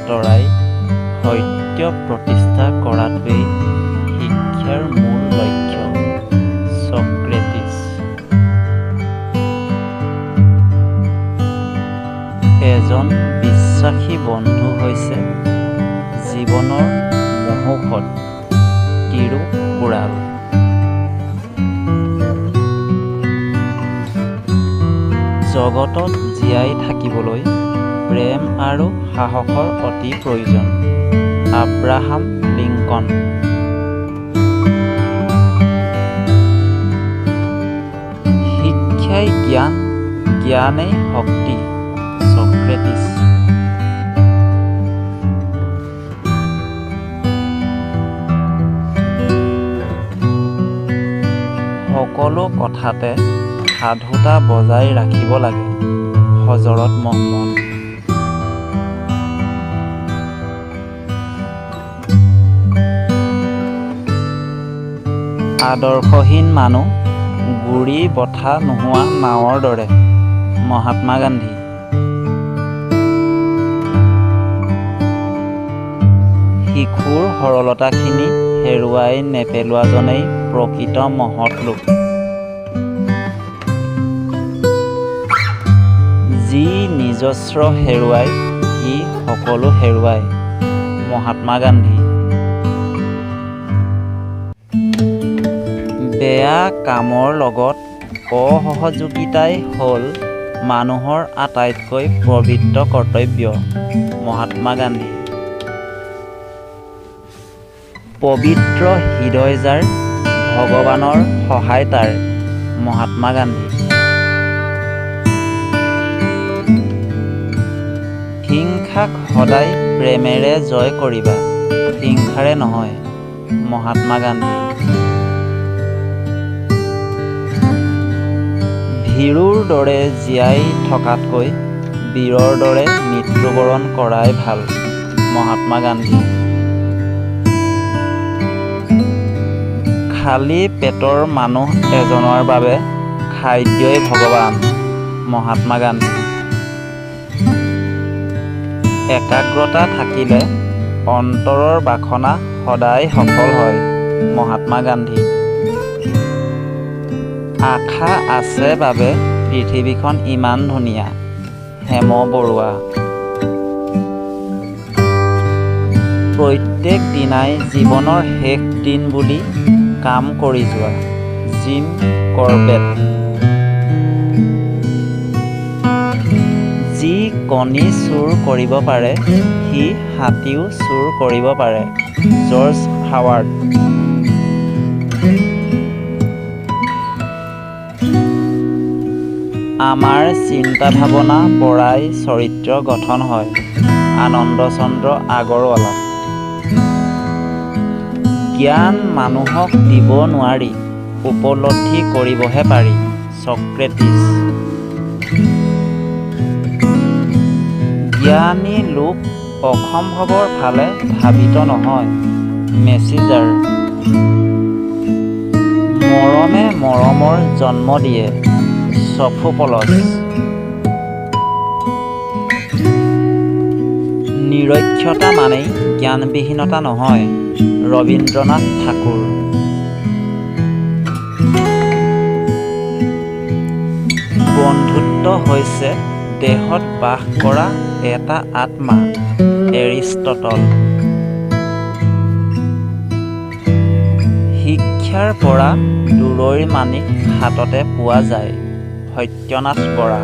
আঁতৰাই সত্য প্ৰতিষ্ঠা কৰাটোৱেই শিক্ষাৰ মূল লক্ষ্য। ছক্ৰেটিছ। এজন বিশ্বাসী বন্ধু হৈছে জীৱনৰ মহৌষধ, তিৰুকুৰাল। জগতত জীয়াই থাকিবলৈ প্ৰেম আৰু সাহসৰ অতি প্ৰয়োজন। Abraham Lincoln. শিক্ষাই জ্ঞান, জ্ঞানেই শক্তি। ছক্ৰেটিছ। সকলো কথাতে সাধুতা বজাই ৰাখিব লাগে। হজৰত মহম্মদ। আদৰ্শহীন মানুহ গুৰি বঠা নোহোৱা নাৱৰ দৰে। মহাত্মা গান্ধী। শিশুৰ সৰলতাখিনি হেৰুৱাই নেপেলোৱাজনেই প্ৰকৃত মহৎ লোক। যি নিজস্ব হেৰুৱাই সি সকলো হেৰুৱায়। মহাত্মা গান্ধী। বেয়া কামৰ লগত অসহযোগিতাই হ'ল মানুহৰ আটাইতকৈ পবিত্ৰ কৰ্তব্য। মহাত্মা গান্ধী। পবিত্ৰ হৃদয় যাৰ, ভগৱানৰ সহায় তাৰ। মহাত্মা গান্ধী। হিংসাক সদায় প্ৰেমেৰে জয় কৰিবা, হিংসাৰে নহয়। মহাত্মা গান্ধী। ভীৰুৰ দৰে জীয়াই থকাতকৈ বীৰৰ দৰে মৃত্যুবৰণ কৰাই ভাল। মহাত্মা গান্ধী। খালী পেটৰ মানুহ এজনৰ বাবে খাদ্যই ভগৱান। মহাত্মা গান্ধী। একাগ্ৰতা থাকিলে অন্তৰৰ বাসনা সদায় সফল হয়। মহাত্মা গান্ধী। আশা আছে বাবে পৃথিৱীখন ইমান ধুনীয়া। হেম বৰুৱা। প্ৰত্যেক দিনাই জীৱনৰ শেষ দিন বুলি কাম কৰি যোৱা। Jim Corbett. যি কণী চুৰ কৰিব পাৰে সি হাতীও চুৰ কৰিব পাৰে। George Howard. আমাৰ চিন্তা ভাৱনা পৰাই চৰিত্ৰ গঠন হয়। আনন্দচন্দ্ৰ আগৰৱালা। জ্ঞান মানুহক দিব নোৱাৰি, উপলব্ধি কৰিবহে পাৰি। ছক্ৰেটিছ। জ্ঞানী লোক অসম্ভৱৰ ফালে ধাবিত নহয়। মেছিজাৰ। মৰমে মৰমৰ জন্ম দিয়ে। ছফোপলছ। নিৰক্ষৰতা মানেই জ্ঞানবিহীনতা নহয়। ৰবীন্দ্ৰনাথ ঠাকুৰ। বন্ধুত্ব হৈছে দেহত বাস কৰা এটা আত্মা। এৰিষ্টটল। শিক্ষাৰ পৰা দূৰৈৰ মানিক হাততে পোৱা যায়। সত্যনাথ বৰা।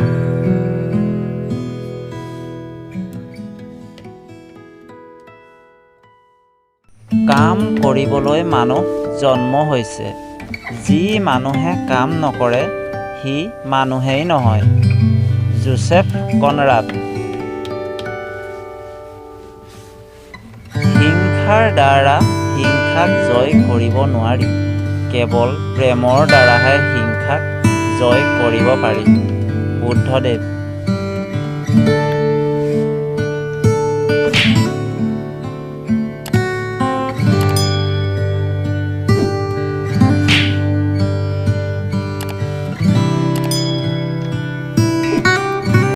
কাম কৰিবলৈ মানুহ জন্ম হৈছে। যি মানুহে কাম নকৰে সি মানুহেই নহয়। Joseph Conrad. হিংসাৰ দ্বাৰা হিংসাক জয় কৰিব নোৱাৰি, কেৱল প্ৰেমৰ দ্বাৰাহে হিংসাক জয় কৰিব পাৰি। বুদ্ধদেৱ।